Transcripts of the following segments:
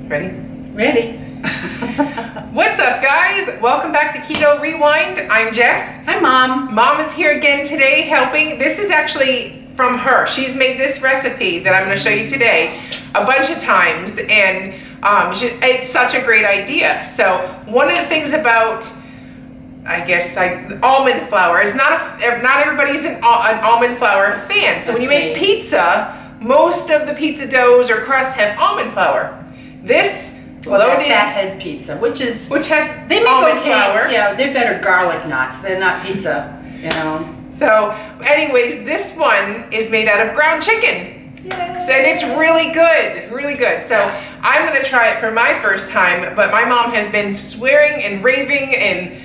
Ready? Ready. What's up, guys? Welcome back to Keto Rewind. I'm Jess. Hi, Mom. Mom is here again today helping. This is actually from her. She's made this recipe that I'm going to show you today a bunch of times, and it's such a great idea. So one of the things about, I guess, almond flour is not everybody's an almond flour fan. So when you make pizza, most of the pizza doughs or crusts have almond flour. This loaded fathead pizza, which has they make almond flour. Yeah, they're better garlic knots. They're not pizza, you know. So, anyways, this one is made out of ground chicken. Yay. So, and it's really good, really good. So I'm gonna try it for my first time, but my mom has been swearing and raving, and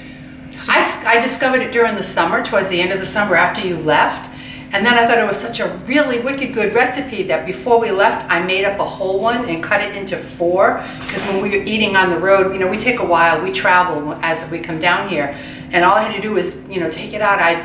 I discovered it during the summer, towards the end of the summer after you left. And then I thought it was such a really wicked good recipe that before we left, I made up a whole one and cut it into 4. Because when we were eating on the road, you know, we take a while, we travel as we come down here. And all I had to do was, you know, take it out. I'd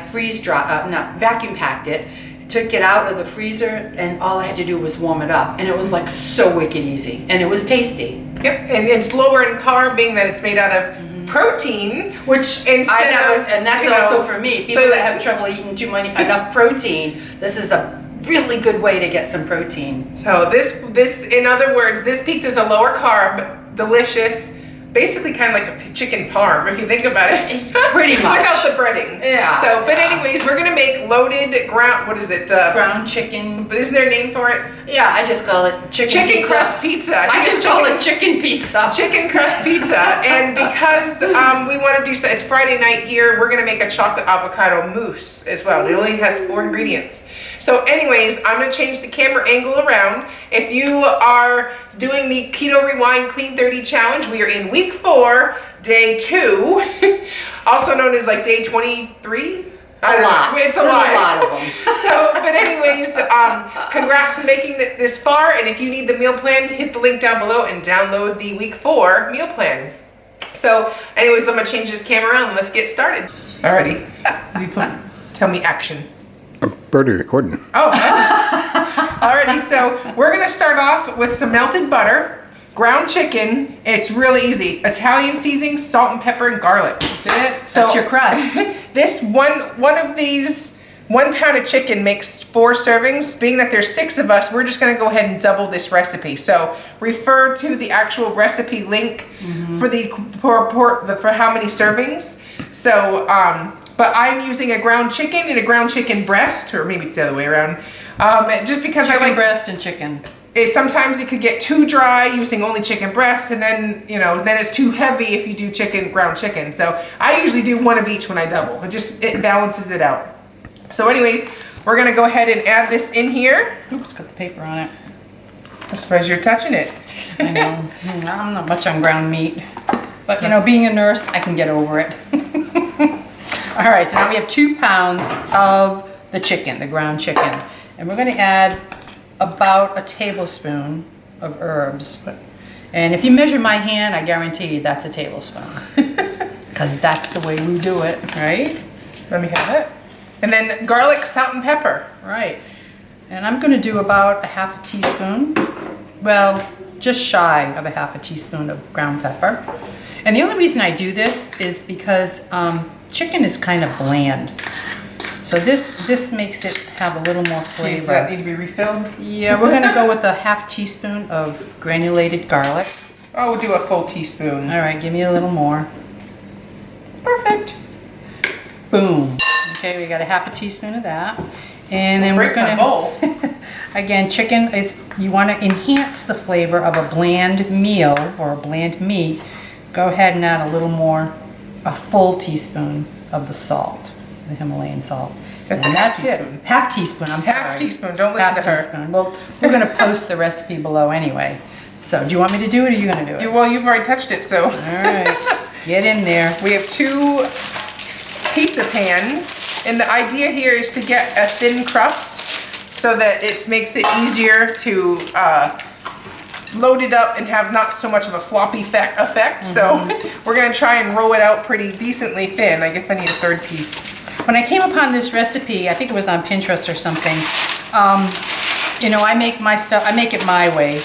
vacuum packed it, took it out of the freezer, and all I had to do was warm it up. And it was like so wicked easy. And it was tasty. Yep, and it's lower in carb, being that it's made out of protein, which and that's also for me, people that have trouble eating enough protein. This is a really good way to get some protein. So this in other words, this pizza is a lower carb, delicious, basically kind of like a chicken parm if you think about it. Pretty much. Without the breading. Yeah. So, but anyways, we're gonna make loaded ground, what is it? Ground chicken. Isn't there a name for it? Yeah, I just call it chicken crust pizza. I just call it chicken pizza. Chicken crust pizza. And because we want to do so, it's Friday night here, we're gonna make a chocolate avocado mousse as well. It only has 4 ingredients. So anyways, I'm gonna change the camera angle around. If you are doing the Keto Rewind Clean 30 challenge, we are in week 4, day 2, also known as like day 23. A lot. It's a There's lot. A lot of them. So, but anyways, congrats on making it this far. And if you need the meal plan, hit the link down below and download the week 4 meal plan. So, anyways, I'm gonna change this camera and let's get started. Alrighty. Tell me action. I'm already recording. Oh. Alrighty. So we're gonna start off with some melted butter, ground chicken. It's really easy. Italian seasoning, salt and pepper, and garlic. That's it. So that's your crust. This one of these 1 pound of chicken makes 4 servings. Being that there's 6 of us, we're just gonna go ahead and double this recipe. So refer to the actual recipe link for how many servings. So but I'm using a ground chicken and a ground chicken breast, or maybe it's the other way around. Just because chicken I like breast and chicken. Sometimes it could get too dry using only chicken breast, and then then it's too heavy if you do ground chicken. So I usually do 1 of each when I double. It balances it out. So anyways, we're gonna go ahead and add this in here. Oops, got the paper on it. I suppose you're touching it. I know. I'm not much on ground meat, but you know, being a nurse, I can get over it. All right, so now we have 2 pounds of the chicken, the ground chicken, and we're gonna add about a tablespoon of herbs. And if you measure my hand, I guarantee you that's a tablespoon. Because that's the way we do it, right? Let me have it. And then garlic, salt, and pepper. Right. And I'm gonna do about a ½ teaspoon. Well, just shy of a ½ teaspoon of ground pepper. And the only reason I do this is because chicken is kind of bland. So this makes it have a little more flavor. Does that need to be refilled? Yeah, we're gonna go with a ½ teaspoon of granulated garlic. Oh, we'll do a full teaspoon. All right, give me a little more. Perfect. Boom. Okay, we got a ½ teaspoon of that. And then we're gonna, bowl. Again, chicken is, you wanna enhance the flavor of a bland meal or a bland meat. Go ahead and add a little more, a full teaspoon of the salt. The Himalayan salt. That's it. ½ teaspoon, I'm sorry. ½ teaspoon, don't listen to her. Teaspoon. Well, we're gonna post the recipe below anyway. So do you want me to do it or are you gonna do it? Well, you've already touched it, so. All right, get in there. We have 2 pizza pans, and the idea here is to get a thin crust so that it makes it easier to load it up and have not so much of a floppy effect. So we're gonna try and roll it out pretty decently thin. I guess I need a 3rd piece. When I came upon this recipe, I think it was on Pinterest or something, you know, I make my stuff, I make it my way,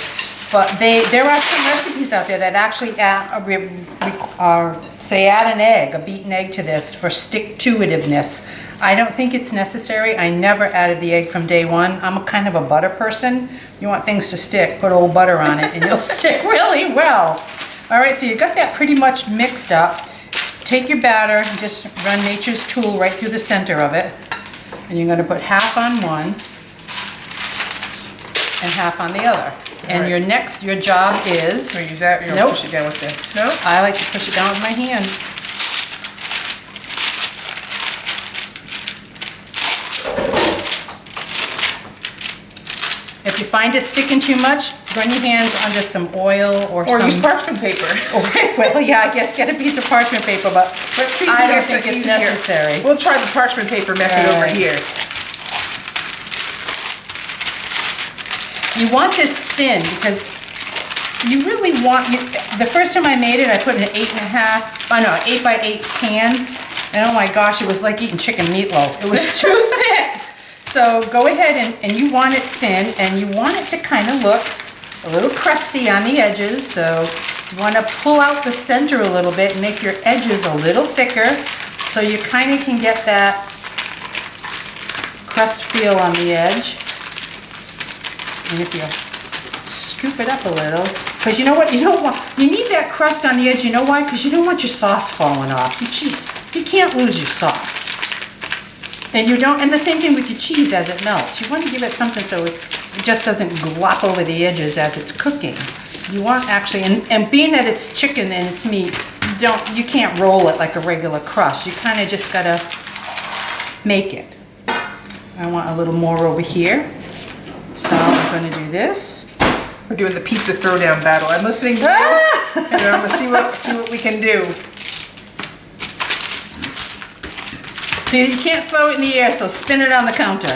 but there are some recipes recipes out there that actually say add an egg, a beaten egg to this for stick-to-itiveness. I don't think it's necessary. I never added the egg from day one. I'm a kind of a butter person. You want things to stick, put old butter on it and you'll stick really well. All right, so you got that pretty much mixed up. Take your batter and just run nature's tool right through the center of it. And you're gonna put half on one and half on the other. And your job is... So use that, you're gonna push it down with the... No? I like to push it down with my hand. If you find it sticking too much, run your hands under some oil or some... use parchment paper. Well, yeah, I guess get a piece of parchment paper, but Let's see if I we don't get think some it's easier. necessary. We'll try the parchment paper method over Right. here. You want this thin because you really want... the first time I made it, I put in an 8 by 8 pan. And oh my gosh, it was like eating chicken meatloaf. It was too thick. So go ahead and you want it thin and you want it to kind of look a little crusty on the edges. So you want to pull out the center a little bit and make your edges a little thicker so you kind of can get that crust feel on the edge. And if you scoop it up a little, because you know what, you need that crust on the edge. You know why? Because you don't want your sauce falling off. You can't lose your sauce. And the same thing with your cheese as it melts. You want to give it something so it just doesn't glop over the edges as it's cooking. You want actually, and being that it's chicken and it's meat, you can't roll it like a regular crust. You kind of just gotta make it. I want a little more over here. So I'm gonna do this. We're doing the pizza throwdown battle. I'm listening to you, and I'm gonna see what we can do. So you can't throw it in the air, so spin it on the counter.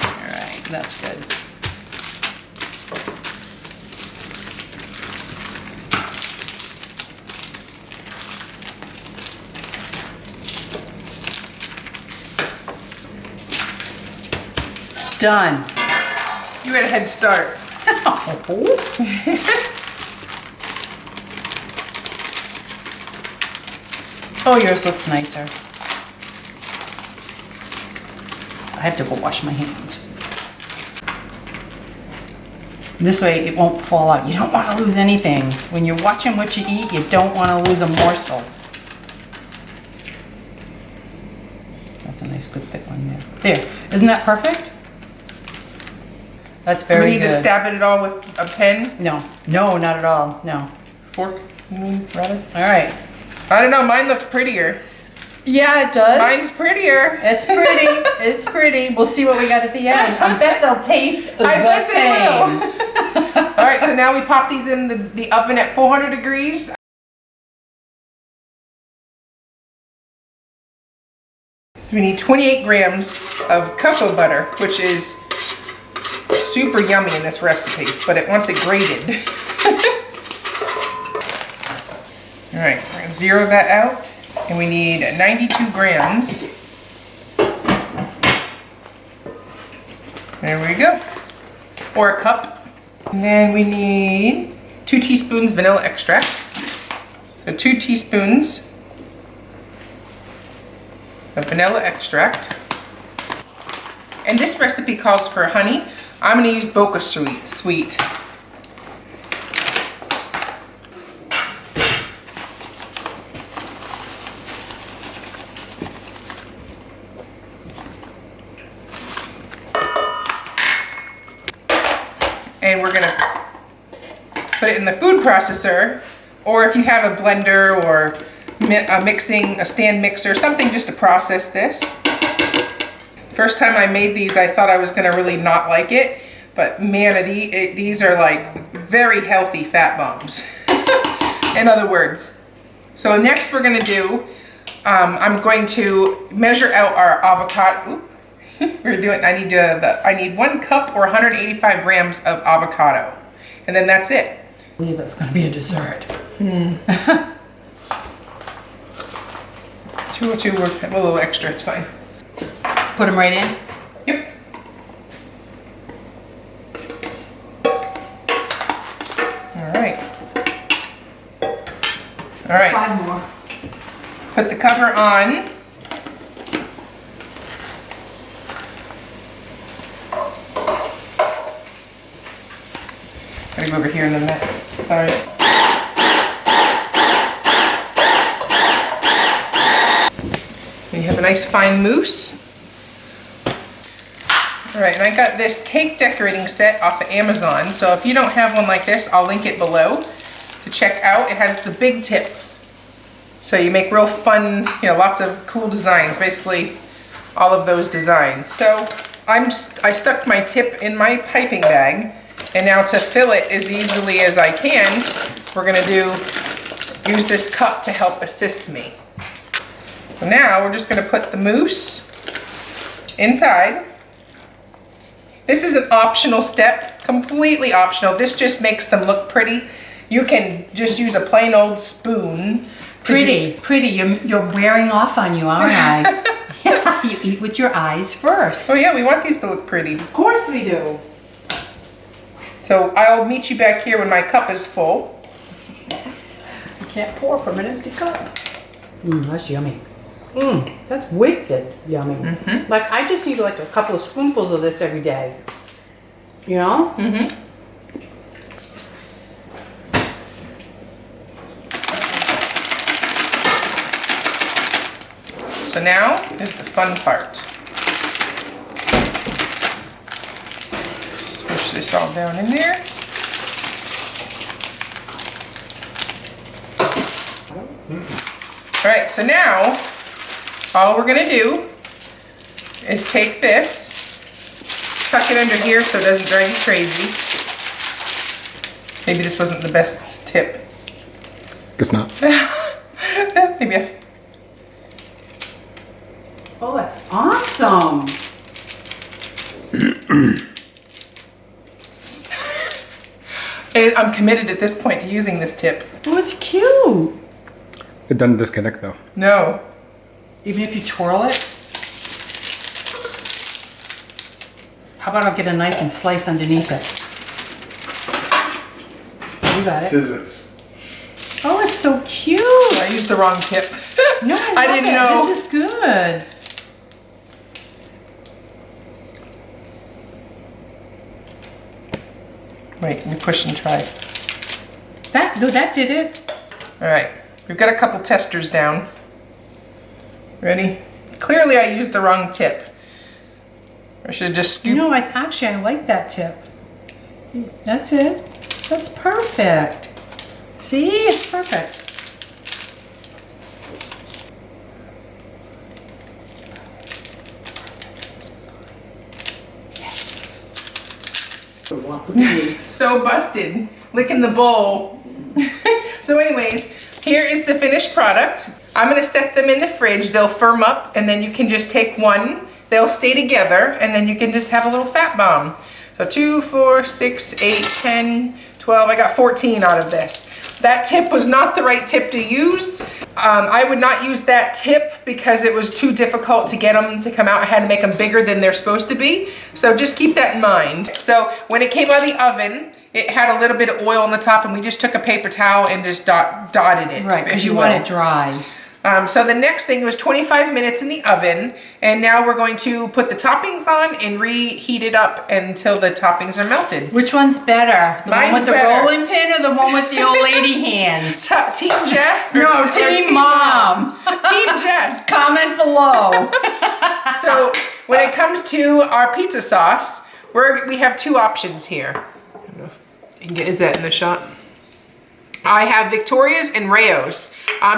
All right, that's good. Done. You had a head start. Oh, yours looks nicer. I have to go wash my hands. This way it won't fall out. You don't want to lose anything. When you're watching what you eat, you don't want to lose a morsel. That's a nice good thick one there. There, isn't that perfect? That's very good. We need to stab it all with a pen? No, not at all, no. Fork, rather? All right. I don't know, mine looks prettier. Yeah, it does. Mine's prettier. It's pretty. It's pretty. We'll see what we got at the end. I bet they'll taste the I bet same. they will. All right, so now we pop these in the oven at 400 degrees. So we need 28 grams of cocoa butter, which is super yummy in this recipe, but it wants it grated. All right, we're gonna zero that out, and we need 92 grams. There we go, or a cup. And then we need 2 teaspoons vanilla extract. So 2 teaspoons of vanilla extract. And this recipe calls for honey. I'm gonna use Boca Sweet. And we're gonna put it in the food processor, or if you have a blender or a stand mixer, something just to process this. First time I made these, I thought I was gonna really not like it, but man, these are like very healthy fat bombs, in other words. So next we're gonna do, I'm going to measure out our avocado. Oop. I need 1 cup or 185 grams of avocado, and then that's it. I believe that's going to be a dessert. 2 or 2 or a little extra, it's fine. Put them right in? Yep. All right. All right. 5 more. Put the cover on. Gotta go over here in the mess. Sorry. You have a nice fine mousse. All right, and I got this cake decorating set off of Amazon. So if you don't have one like this, I'll link it below to check out. It has the big tips. So you make real fun, lots of cool designs, basically all of those designs. So I stuck my tip in my piping bag, and now to fill it as easily as I can, we're gonna use this cup to help assist me. So now we're just gonna put the mousse inside. This is an optional step, completely optional. This just makes them look pretty. You can just use a plain old spoon. Pretty. You're wearing off on you, aren't I? Yeah, you eat with your eyes first. So yeah, we want these to look pretty. Of course we do. So I'll meet you back here when my cup is full. You can't pour from an empty cup. That's yummy. That's wicked yummy. Like, I just need like a couple of spoonfuls of this every day. You know? So now is the fun part. Push this all down in there. All right, so now all we're gonna do is take this, tuck it under here so it doesn't drive you crazy. Maybe this wasn't the best tip. Guess not. Maybe I... Oh, that's awesome. And I'm committed at this point to using this tip. Oh, it's cute. It doesn't disconnect though. No. Even if you twirl it? How about I'll get a knife and slice underneath it? You got it. Scissors. Oh, it's so cute. I used the wrong tip. No, I didn't know. This is good. Wait, let me push and try. That did it. All right, we've got a couple testers down. Ready? Clearly I used the wrong tip. I should have just scooped. No, I like that tip. That's it. That's perfect. See, it's perfect. So busted, licking the bowl. So anyways, here is the finished product. I'm gonna set them in the fridge. They'll firm up and then you can just take one. They'll stay together and then you can just have a little fat bomb. So 2, 4, 6, 8, 10, 12, I got 14 out of this. That tip was not the right tip to use. I would not use that tip because it was too difficult to get them to come out. I had to make them bigger than they're supposed to be. So just keep that in mind. So when it came out of the oven, it had a little bit of oil on the top and we just took a paper towel and just dotted it. Right, because if you will. want it dry. So the next thing was 25 minutes in the oven, and now we're going to put the toppings on and reheat it up until the toppings are melted. Which one's better? The Mine's one with the better. rolling pin or the one with the old lady hands? Team Jess? No, or Team Mom. Team Jess. Comment below. So when it comes to our pizza sauce, we have two options here. Is that in the shot? I have Victoria's and Rayo's.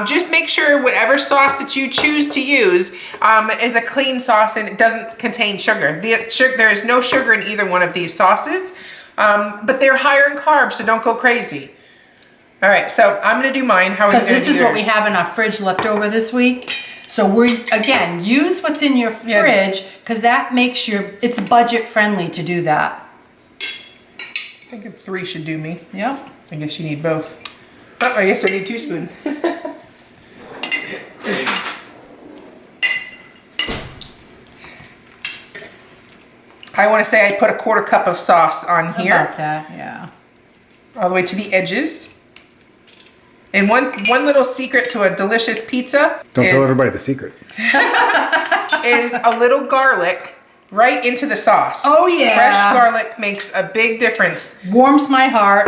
Just make sure whatever sauce that you choose to use is a clean sauce and it doesn't contain sugar. There is no sugar in either one of these sauces, but they're higher in carbs, so don't go crazy. All right, so I'm gonna do mine. How are you gonna do Because this is what we yours? have in our fridge left over this week. So again, use what's in your fridge because that makes it's budget friendly to do that. I think 3 should do me. Yeah. I guess you need both. Oh, I guess I need 2 spoons. I want to say I put a 1/4 cup of sauce on How here. about that, yeah. All the way to the edges. And one little secret to a delicious pizza Don't tell is, everybody the secret. is a little garlic right into the sauce. Oh, yeah. Fresh garlic makes a big difference. Warms my heart.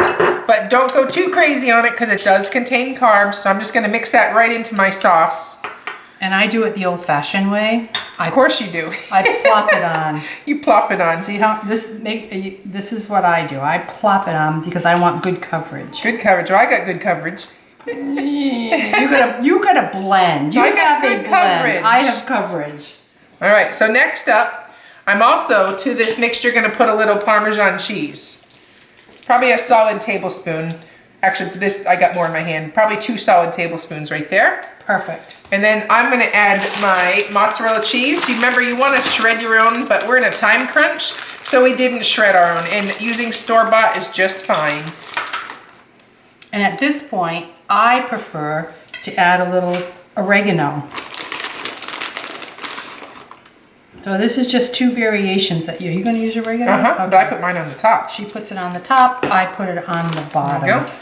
But don't go too crazy on it because it does contain carbs. So I'm just going to mix that right into my sauce. And I do it the old-fashioned way. Of course you do. I plop it on. You plop it on. See how this is what I do. I plop it on because I want good coverage. Good coverage. Well, I got good coverage. You got a blend. You I got have a good blend. coverage. I have coverage. All right. So next up, I'm also to this mixture going to put a little Parmesan cheese. Probably a solid tablespoon. Actually, this I got more in my hand. Probably 2 solid tablespoons right there. Perfect. And then I'm going to add my mozzarella cheese. You remember, you want to shred your own, but we're in a time crunch, so we didn't shred our own. And using store-bought is just fine. And at this point, I prefer to add a little oregano. So this is just 2 variations that you're going to use oregano? But I put mine on the top. She puts it on the top, I put it on the bottom. There you go.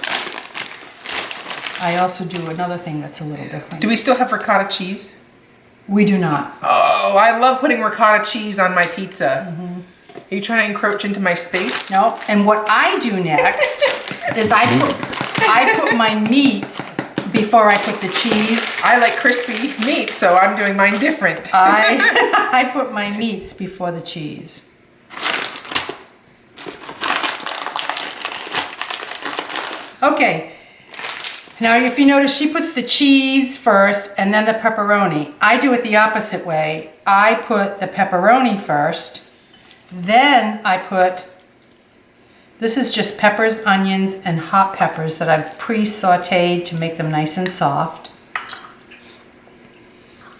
I also do another thing that's a little different. Do we still have ricotta cheese? We do not. Oh, I love putting ricotta cheese on my pizza. Are you trying to encroach into my space? No. And what I do next is I put my meats before I put the cheese. I like crispy meat, so I'm doing mine different. I put my meats before the cheese. Okay. Now, if you notice, she puts the cheese first and then the pepperoni. I do it the opposite way. I put the pepperoni first, then I put, this is just peppers, onions, and hot peppers that I've pre-sauteed to make them nice and soft.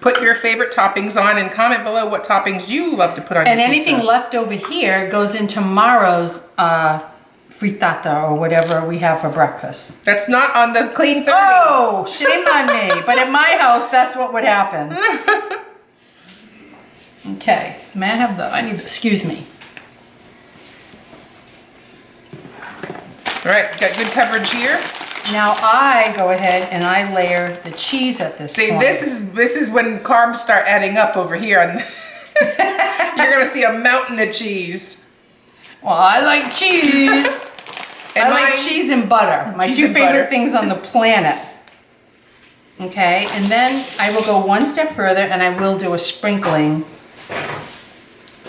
Put your favorite toppings on and comment below what toppings you love to put on And your anything pizza. left over here goes into Maro's frittata or whatever we have for breakfast. That's not on the clean 30. Oh, shame on me. But at my house, that's what would happen. Okay, may I need the, excuse me. All right, got good coverage here. Now I go ahead and I layer the cheese at this See, point. this is when carbs start adding up over here. You're gonna see a mountain of cheese. Well, I like cheese. And I like mine- cheese and butter. My Cheese 2 and favorite butter. things on the planet. Okay, and then I will go one step further and I will do a sprinkling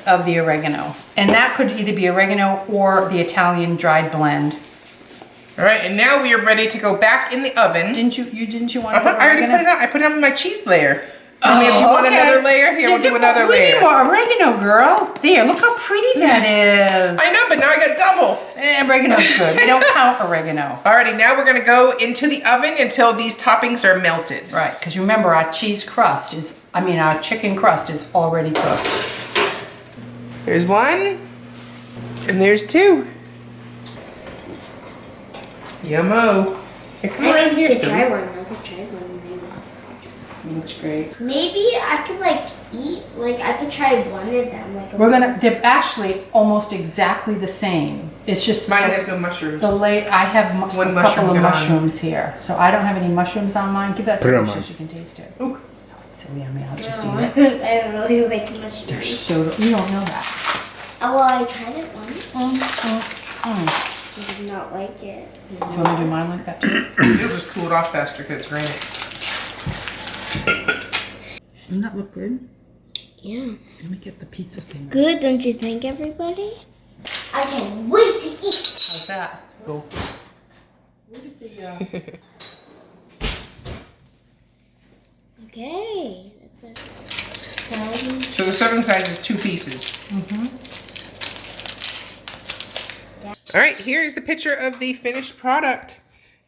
of the oregano. And that could either be oregano or the Italian dried blend. All right, and now we are ready to go back in the oven. Didn't you want to put I already oregano? put it on. I put it on my cheese layer. I mean, if you want okay. another layer, here, we'll do another We need layer. more oregano, girl. There, look how pretty that is. I know, but now I got double. Oregano's good. We don't count oregano. Alrighty, now we're gonna go into the oven until these toppings are melted. Right, because remember our our chicken crust is already cooked. There's 1, and there's 2. Yummo. Hey, come I on here, could Zoe. try one. I could try one. Looks great. Maybe I could I could try one of them. They're actually almost exactly the same. It's just Mine has no mushrooms. I have One a mushroom couple of gone. mushrooms here. So I don't have any mushrooms on mine. Give that Put it to on me so mine. she can taste it. Ooh. Oh, it's so yummy. I'll just No, eat it. I really like They're mushrooms. so, you don't know that. Oh, well, I tried it once. I did not like it. You want me to do mine like that too? It'll just cool it off faster because it's granite. Doesn't that look good? Yeah. Let me get the pizza thing. Good, don't you think, everybody? I can't wait to eat. How's that? Go. Okay. That's a So the serving size is 2 pieces. All right, here's a picture of the finished product.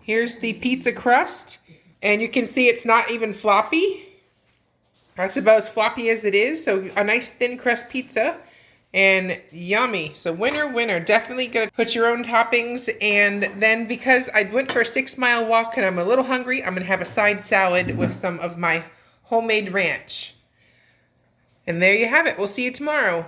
Here's the pizza crust, and you can see it's not even floppy. That's about as floppy as it is, so a nice thin crust pizza, and yummy. So winner, winner. Definitely gonna put your own toppings, and then because I went for a 6-mile walk and I'm a little hungry, I'm gonna have a side salad with some of my homemade ranch. And there you have it. We'll see you tomorrow.